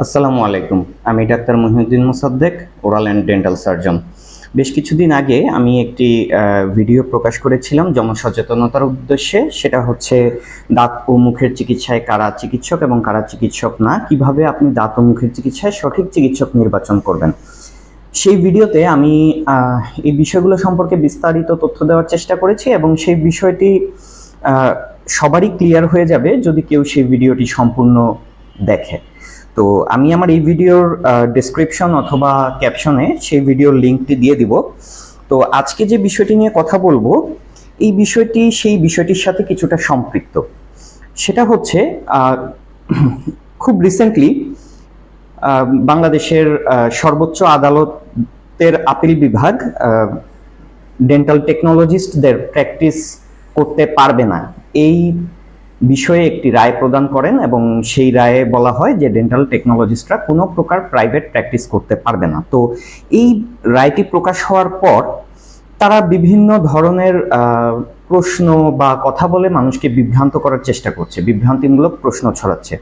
আসসালামু আলাইকুম। আমি doctor Mohiuddin Mosaddek, oral and dental surgeon. বেশ কিছুদিন আগে আমি একটি ভিডিও প্রকাশ করেছিলাম জনসচেতনতার উদ্দেশ্যে। সেটা হচ্ছে দাঁত ও মুখের চিকিৎসায় কারা চিকিৎসক এবং কারা চিকিৎসক না, কিভাবে আপনি দাঁত ও মুখের চিকিৎসায় সঠিক চিকিৎসক নির্বাচন করবেন। সেই ভিডিওতে আমি এই বিষয়গুলো সম্পর্কে বিস্তারিত তথ্য দেওয়ার চেষ্টা করেছি এবং সেই বিষয়টি সবারই ক্লিয়ার হয়ে যাবে যদি কেউ সেই ভিডিওটি সম্পূর্ণ দেখে। তো আমি আমার এই ভিডিওর ডেসক্রিপশন অথবা ক্যাপশনে সেই ভিডিওর লিঙ্কটি দিয়ে দিব। তো আজকে যে বিষয়টি নিয়ে কথা বলবো, এই বিষয়টি সেই বিষয়টির সাথে কিছুটা সম্পৃক্ত। সেটা হচ্ছে খুব রিসেন্টলি বাংলাদেশের সর্বোচ্চ আদালতের আপিল বিভাগ ডেন্টাল টেকনোলজিস্টদের প্র্যাকটিস করতে পারবে না এই বিষয়ে একটি রায় প্রদান করেন এবং সেই রায়ে বলা হয় যে ডেন্টাল টেকনোলজিস্টরা কোনো প্রকার প্রাইভেট প্র্যাকটিস করতে পারবে না। তো এই রায়টি প্রকাশ হওয়ার পর তারা বিভিন্ন ধরনের প্রশ্ন বা কথা বলে মানুষকে বিভ্রান্ত করার চেষ্টা করছে, বিভ্রান্তিমূলক প্রশ্ন ছড়াচ্ছে।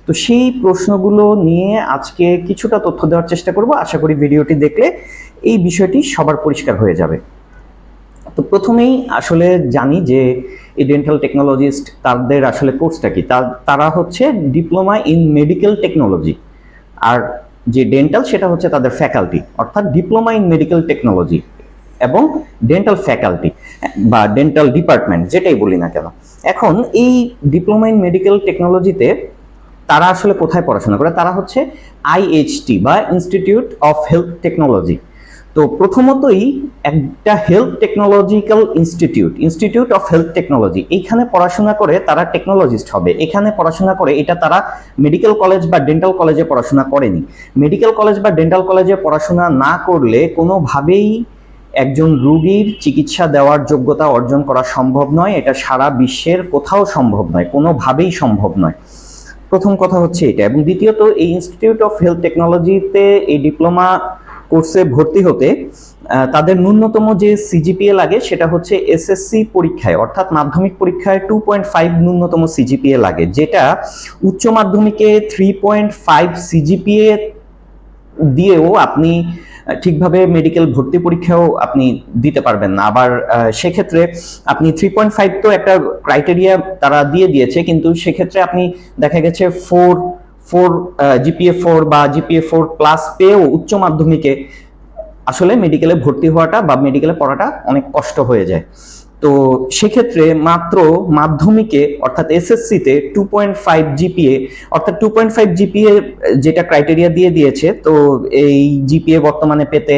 তো সেই প্রশ্নগুলো নিয়ে আজকে কিছুটা তথ্য দেওয়ার চেষ্টা করব। আশা করি ভিডিওটি দেখলে এই বিষয়টি সবার পরিষ্কার হয়ে যাবে। তো প্রথমেই আসলে জানি যে এই ডেন্টাল টেকনোলজিস্ট তাদের আসলে কোর্সটা কি। তারা হচ্ছে ডিপ্লোমা ইন মেডিকেল টেকনোলজি, আর যে ডেন্টাল সেটা হচ্ছে তাদের ফ্যাকাল্টি, অর্থাৎ ডিপ্লোমা ইন মেডিকেল টেকনোলজি এবং ডেন্টাল ফ্যাকাল্টি বা ডেন্টাল ডিপার্টমেন্ট, যেটাই বলি না কেন। এখন এই ডিপ্লোমা ইন মেডিকেল টেকনোলজিতে তারা আসলে কোথায় পড়াশোনা করে? তারা হচ্ছে আইএইচটি বা ইনস্টিটিউট অফ হেলথ টেকনোলজি। তো প্রথমতই একটা health technological institute of health technology, এইখানে পড়াশোনা করে তারা টেকনোলজিস্ট হবে। এখানে পড়াশোনা করে, এটা তারা মেডিকেল কলেজ বা ডেন্টাল কলেজে পড়াশোনা করেনি। মেডিকেল কলেজ বা ডেন্টাল কলেজে পড়াশোনা না করলে কোনোভাবেই একজন রোগীর চিকিৎসা দেওয়ার যোগ্যতা অর্জন করা সম্ভব নয়। এটা সারা বিশ্বের কোথাও সম্ভব নয়, কোনোভাবেই সম্ভব নয়। প্রথম কথা হচ্ছে এটা। এবং দ্বিতীয়ত, এই ইনস্টিটিউট অফ হেলথ টেকনোলজিতে এই ডিপ্লোমা কোর্সে ভর্তি হতে তাদের ন্যূনতম যে সিজিপিএ লাগে সেটা হচ্ছে এসএসসি পরীক্ষায়, অর্থাৎ মাধ্যমিক পরীক্ষায় 2.5 ন্যূনতম সিজিপিএ লাগে, যেটা উচ্চ মাধ্যমিকে 3.5 সিজিপিএ দিয়েও আপনি ঠিকভাবে মেডিকেল ভর্তি পরীক্ষাও আপনি দিতে পারবেন না। আবার সেক্ষেত্রে আপনি 3.5 তো একটা ক্রাইটেরিয়া তারা দিয়ে দিয়েছে, কিন্তু সেক্ষেত্রে আপনি দেখা গেছে জিপিএ 4 বা জিপিএ 4+ পেয়েও উচ্চ মাধ্যমিকে আসলে মেডিকেলে ভর্তি হওয়াটা বা মেডিকেলে পড়াটা অনেক কষ্ট হয়ে যায়। তো সেক্ষেত্রে মাত্র মাধ্যমিকে অর্থাৎ এসএসসিতে 2.5 জিপিএ, অর্থাৎ 2.5 জিপিএ যেটা ক্রাইটেরিয়া দিয়ে দিয়েছে, তো এই জিপিএ বর্তমানে পেতে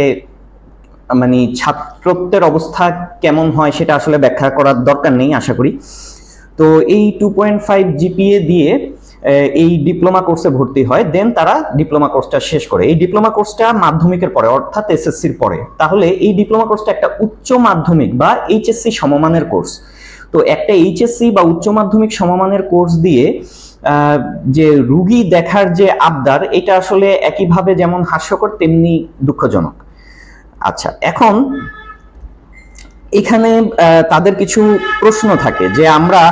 মানে ছাত্রত্বের অবস্থা কেমন হয় সেটা আসলে ব্যাখ্যা করার দরকার নেই আশা করি। তো এই 2.5 জিপিএ দিয়ে এই ডিপ্লোমা কোর্সে ভর্তি হয়, দেন তারা ডিপ্লোমা কোর্সটা শেষ করে। এই ডিপ্লোমা কোর্সটা মাধ্যমিকের পরে অর্থাৎ এসএসসির পরে। তাহলে এই ডিপ্লোমা কোর্সটা একটা উচ্চ মাধ্যমিক বা এইচএসসি সমমানের কোর্স। তো একটা এইচএসসি বা উচ্চ মাধ্যমিক সমমানের কোর্স দিয়ে যে রুগী দেখার যে আবদার, এটা আসলে একইভাবে যেমন হাস্যকর তেমনি দুঃখজনক। আচ্ছা, এখন এখানে তাদের কিছু প্রশ্ন থাকে যে আমরা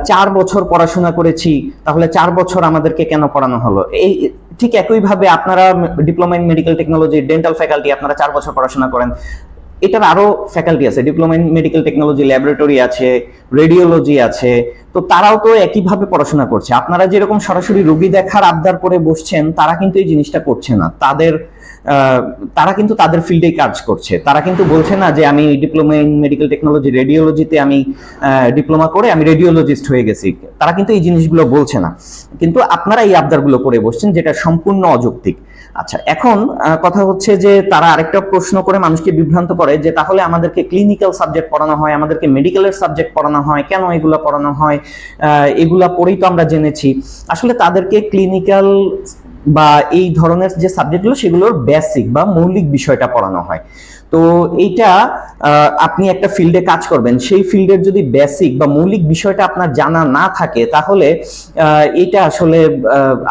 4 বছর পড়াশোনা করেছি, তাহলে 4 বছর আমাদেরকে কেন পড়ানো হলো? এই ঠিক একইভাবে আপনারা diploma in medical technology dental faculty, আপনারা 4 বছর পড়াশোনা করেন। এটার আরো ফ্যাকাল্টি আছে, diploma in medical technology laboratory আছে, রেডিওলজি আছে। তো তারাও তো একইভাবে পড়াশোনা করছে। আপনারা যেরকম সরাসরি রোগী দেখার আবদার করে বসছেন, তারা কিন্তু এই জিনিসটা করছে না। তারা কিন্তু তাদের ফিল্ডেই কাজ করছে। তারা কিন্তু বলছে না যে আমি ডিপ্লোমা ইন মেডিকেল টেকনোলজি রেডিওলজিতে আমি ডিপ্লোমা করে আমি রেডিওলজিস্ট হয়ে গেছি। তারা কিন্তু এই জিনিসগুলো বলছে না, কিন্তু আপনারা এই আবদারগুলো করে বসছেন, যেটা সম্পূর্ণ অযৌক্তিক। আচ্ছা, এখন কথা হচ্ছে যে তারা আরেকটা প্রশ্ন করে মানুষকে বিভ্রান্ত করে যে তাহলে আমাদেরকে ক্লিনিক্যাল সাবজেক্ট পড়ানো হয়, আমাদেরকে মেডিকেলের সাবজেক্ট পড়ানো হয় কেন? এগুলা পড়ানো হয়, এগুলা পড়েই তো আমরা জেনেছি। আসলে তাদেরকে ক্লিনিক্যাল বা এই ধরনের যে সাবজেক্টগুলো সেগুলোর বেসিক বা মৌলিক বিষয়টা পড়ানো হয়। তো এইটা আপনি একটা ফিল্ডে কাজ করবেন, সেই ফিল্ডের যদি বেসিক বা মৌলিক বিষয়টা আপনার জানা না থাকে, তাহলে এটা আসলে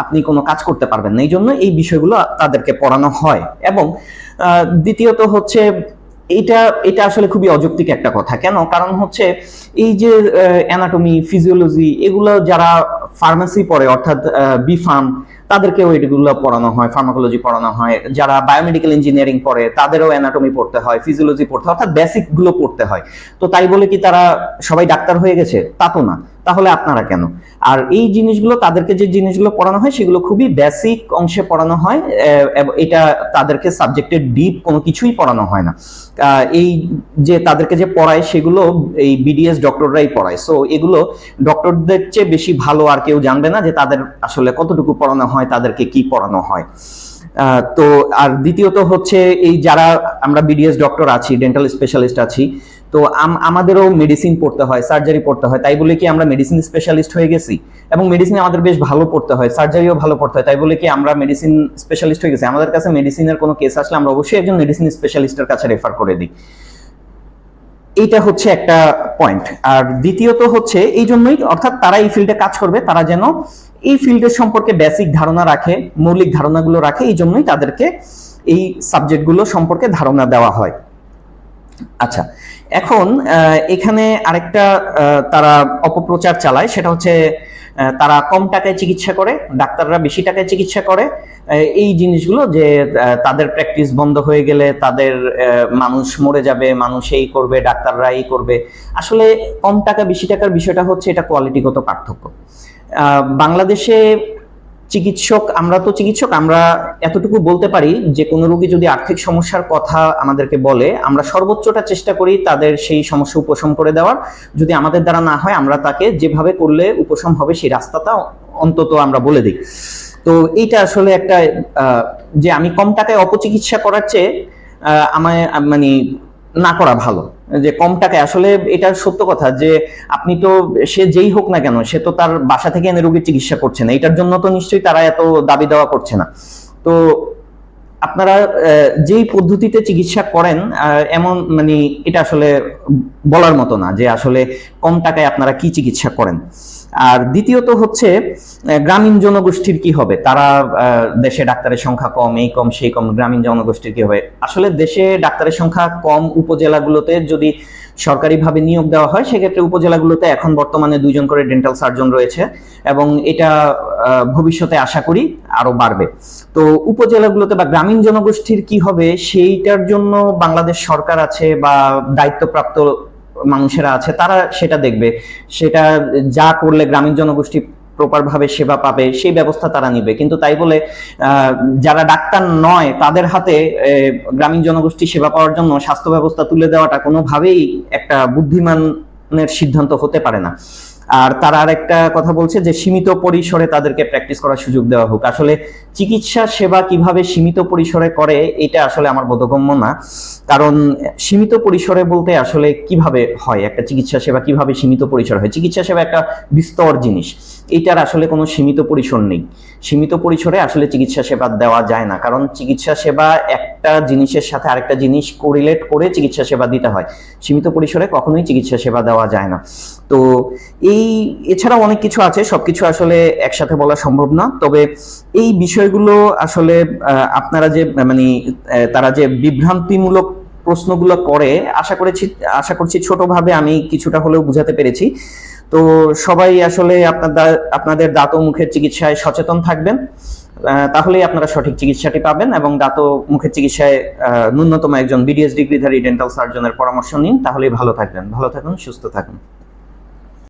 আপনি কোনো কাজ করতে পারবেন না। এই জন্য এই বিষয়গুলো তাদেরকে পড়ানো হয়। এবং দ্বিতীয়ত হচ্ছে এটা আসলে খুবই অযৌক্তিক একটা কথা। কেন? কারণ হচ্ছে এই যে অ্যানাটমি, ফিজিওলজি, এগুলো যারা ফার্মাসি পড়ে অর্থাৎ বি ফার্ম, তাদেরকেও এগুলো পড়ানো হয়, ফার্মাকোলজি পড়ানো হয়। যারা বায়োমেডিক্যাল ইঞ্জিনিয়ারিং পড়ে তাদেরও অ্যানাটমি পড়তে হয়, ফিজিওলজি পড়তে হয়, অর্থাৎ বেসিক গুলো পড়তে হয়। তো তাই বলে কি তারা সবাই ডাক্তার হয়ে গেছে? তা তো না। তাহলে আপনারা কেন? আর এই জিনিসগুলো, তাদেরকে যে জিনিসগুলো পড়ানো হয় সেগুলো খুবই বেসিক অংশে পড়ানো হয়। এটা তাদেরকে সাবজেক্টের ডিপ কোনো কিছুই পড়ানো হয় না। এই যে তাদেরকে যে পড়ায় সেগুলো এই বিডিএস ডক্টররাই পড়ায়। সো এগুলো ডক্টরদের চেয়ে বেশি ভালো আর কেউ জানবে না যে তাদের আসলে কতটুকু পড়ানো হয়, তাদেরকে কি পড়ানো হয়। তো আর দ্বিতীয়ত হচ্ছে, এই যারা আমরা বিডিএস ডক্টর আছি, ডেন্টাল স্পেশালিস্ট আছি, তো আমাদেরও মেডিসিন পড়তে হয়, সার্জারি পড়তে হয়। তাই বলে কি আমরা মেডিসিন স্পেশালিস্ট হয়ে গেছি? এবং মেডিসিন আমাদের বেশ ভালো পড়তে হয়, সার্জারিও ভালো পড়তে হয়। তাই বলে কি আমরা মেডিসিন স্পেশালিস্ট হয়ে গেছি? আমাদের কাছে মেডিসিনের কোনো কেস আসলে আমরা অবশ্যই একজন মেডিসিন স্পেশালিস্টের কাছে রেফার করে দিই। এইটা হচ্ছে একটা পয়েন্ট। আর দ্বিতীয়ত হচ্ছে এই জন্যই, অর্থাৎ তারা এই ফিল্ডে কাজ করবে, তারা যেন এই ফিল্ডের সম্পর্কে বেসিক ধারণা রাখে, মৌলিক ধারণাগুলো রাখে, এই জন্যই তাদেরকে এই সাবজেক্টগুলো সম্পর্কে ধারণা দেওয়া হয়। আচ্ছা, এখন এখানে আরেকটা তারা অপপ্রচার চালায়, সেটা হচ্ছে তারা কম টাকায় চিকিৎসা করে, ডাক্তাররা বেশি টাকায় চিকিৎসা করে। এই জিনিসগুলো যে তাদের প্র্যাকটিস বন্ধ হয়ে গেলে তাদের মানুষ মরে যাবে, মানুষ এই করবে, ডাক্তাররা এই করবে। আসলে কম টাকা বেশি টাকার বিষয়টা হচ্ছে এটা কোয়ালিটিগত পার্থক্য। বাংলাদেশে চিকিৎসক, আমরা তো চিকিৎসক, আমরা এতটুকু বলতে পারি যে কোনো রোগী যদি আর্থিক সমস্যার কথা আমাদেরকে বলে, আমরা সর্বোচ্চটা চেষ্টা করি তাদের সেই সমস্যা উপশম করে দেওয়ার। যদি আমাদের দ্বারা না হয়, আমরা তাকে যেভাবে করলে উপশম হবে সেই রাস্তাটা অন্তত আমরা বলে দিই। তো এইটা আসলে একটা যে আমি কম টাকায় অপচিকিৎসা করার চেয়ে আমায় মানে না করা ভালো। যে কম টাকায়, আসলে এটা সত্য কথা যে আপনি তো, সে যেই হোক না কেন, সে তো তার বাসা থেকে এনে রোগীর চিকিৎসা করছে না, এটার জন্য তো নিশ্চয়ই তারা এত দাবি দেওয়া করছে না। তো আপনারা যেই পদ্ধতিতে চিকিৎসা করেন, এমন মানে এটা আসলে বলার মতো না যে আসলে কম টাকায় আপনারা কি চিকিৎসা করেন। আর দ্বিতীয়ত হচ্ছে গ্রামীণ জনগোষ্ঠীর কি হবে? তারা দেশে ডাক্তারের সংখ্যা কম, এই কম সেই কম, গ্রামীণ জনগোষ্ঠীর কি হবে? আসলে দেশে ডাক্তারের সংখ্যা কম, উপজেলাগুলোতে যদি সরকারিভাবে নিয়োগ দেওয়া হয়, সেক্ষেত্রে উপজেলাগুলোতে এখন বর্তমানে 2 জন করে ডেন্টাল সার্জন রয়েছে, এবং এটা ভবিষ্যতে আশা করি আরো বাড়বে। তো উপজেলাগুলোতে বা গ্রামীণ জনগোষ্ঠীর কি হবে, সেইটার জন্য বাংলাদেশ সরকার আছে বা দায়িত্বপ্রাপ্ত মানুষেরা আছে, তারা সেটা দেখবে। সেটা যা করলে গ্রামীণ জনগোষ্ঠী প্রপার ভাবে সেবা পাবে সেই ব্যবস্থা তারা নিবে। কিন্তু তাই বলে যারা ডাক্তার নয় তাদের হাতে গ্রামীণ জনগোষ্ঠী সেবা পাওয়ার জন্য স্বাস্থ্য ব্যবস্থা তুলে দেওয়াটা কোনোভাবেই একটা বুদ্ধিমানের সিদ্ধান্ত হতে পারে না। আর তারা আর একটা কথা বলছে যে সীমিত পরিসরে তাদেরকে প্র্যাকটিস করার সুযোগ দেওয়া হোক। আসলে চিকিৎসা সেবা কিভাবে সীমিত পরিসরে করে, এটা আসলে আমার বোধগম্য না। কারণ সীমিত পরিসরে বলতে আসলে কিভাবে হয়, একটা চিকিৎসা সেবা কিভাবে সীমিত পরিসর হয়? চিকিৎসা সেবা একটা বিস্তর জিনিস, এইটার আসলে কোনো সীমিত পরিসর নেই। সীমিত পরিসরে আসলে চিকিৎসা সেবা দেওয়া যায় না, কারণ চিকিৎসা সেবা একটা জিনিসের সাথে আরেকটা জিনিস কোরিলেট করে চিকিৎসা সেবা দিতে হয়। সীমিত পরিসরে কখনোই চিকিৎসা সেবা দেওয়া যায় না। তো এছাড়াও অনেক কিছু আছে, সবকিছু আসলে একসাথে বলা সম্ভব না। তবে এই বিষয়গুলো আসলে আপনারা যে মানে তারা যে বিভ্রান্তিমূলক প্রশ্নগুলো করে, আশা করছি ছোটভাবে আমি কিছুটা হলেও বুঝাতে পেরেছি। তো সবাই আসলে আপনাদের দাঁত ও মুখের চিকিৎসায় সচেতন থাকবেন, তাহলেই আপনারা সঠিক চিকিৎসাটি পাবেন। এবং দাঁত ও মুখের চিকিৎসায় ন্যূনতম একজন বিডিএস ডিগ্রিধারী ডেন্টাল সার্জনের পরামর্শ নিন, তাহলেই ভালো থাকবেন। ভালো থাকুন, সুস্থ থাকুন।